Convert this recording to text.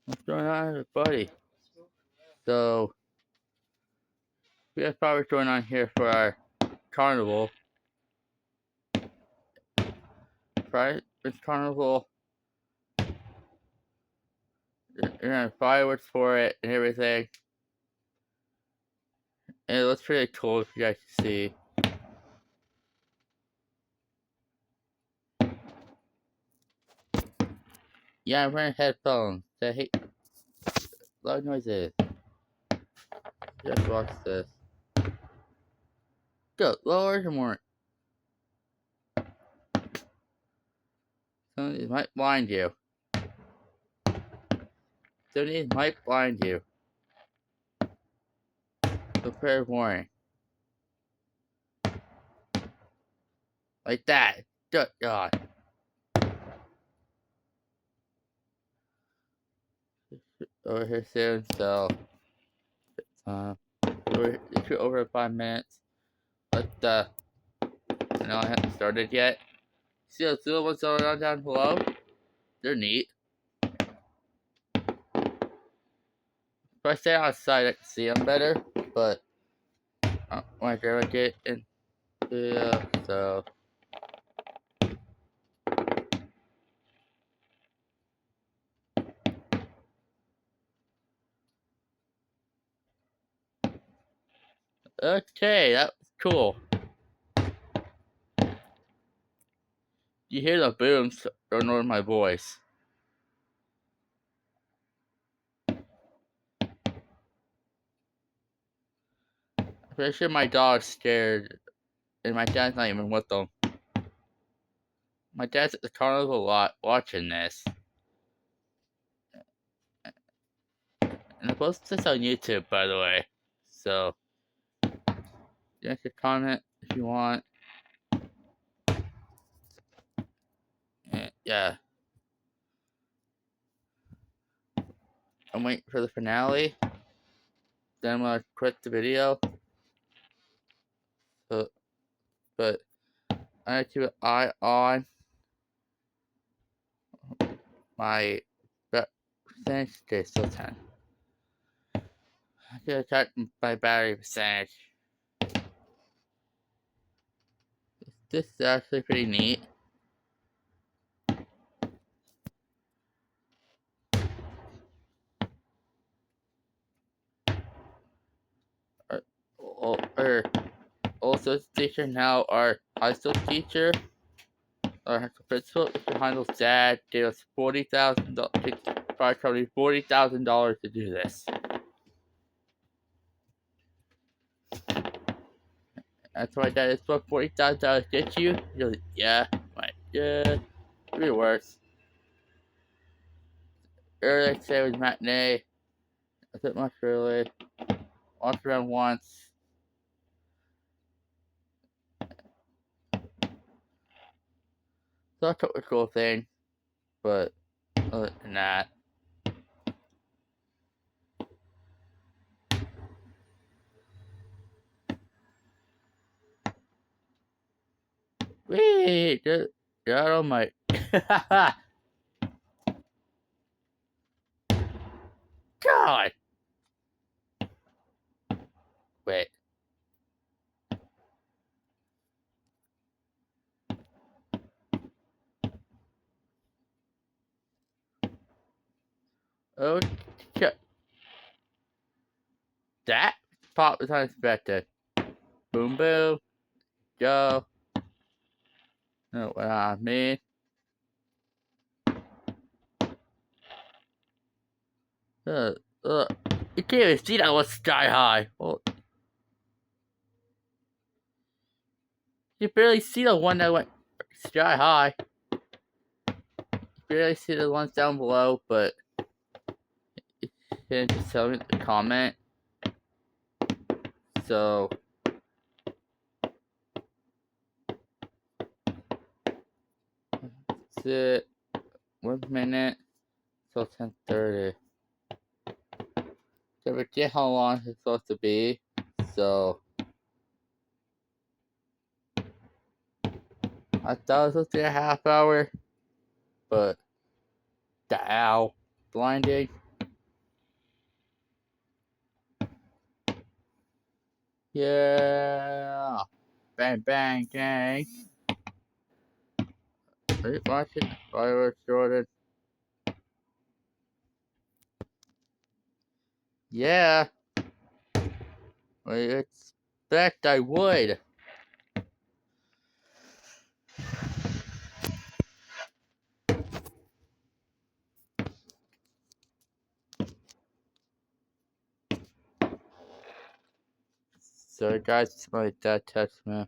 What's going on, everybody? So, we have fireworks going on here for our carnival. Right? This carnival, you're gonna have fireworks for it and everything. And it looks pretty cool if you guys can see. Yeah, I'm wearing headphones. I hate loud noises. Just watch this. Good Lord, more. Some of these might blind you. Some of these might blind you. So fair warning. Like that. Good God. Over here soon, so we're over 5 minutes. But I know I haven't started yet. See those little ones going on down below? They're neat. If I stay outside, I can see them better. But my grandma get in, so. Okay, that was cool. You hear the booms, don't ignore my voice. I'm pretty sure my dog's scared, and my dad's not even with them. My dad's at the carnival a lot watching this. And I post this on YouTube, by the way. So, you can comment if you want. Yeah. I'm waiting for the finale. Then I'm gonna quit the video. But I have to keep an eye on my percentage. Okay, still 10. I gotta check my battery percentage. This is actually pretty neat. Also, teacher now our high school teacher, our high school principal, Mr. Heidel's dad, gave us $40,000 to do this. That's why dad is what $40,000 get you. You're like, yeah, right, yeah, three worse. Earlier today was matinee. A bit much early. Walked around once. So that's a cool thing. But other than that. Wait, get out of my. God! Wait. Okay. That pop was unexpected. Boom, boom. Go. Know what I mean? Uh, you can't even see that was sky high. Well, you barely see the one that went sky high. You barely see the ones down below, but you can just tell me in the comment. So. That's it. 1 minute till 10:30. So forget how long it's supposed to be. So I thought it was supposed to be a half hour, but the owl blinding. Yeah. Bang, bang, gang. Watch it. Fireworks, Jordan. Yeah. I expect I would. Sorry guys, it's my dad text me.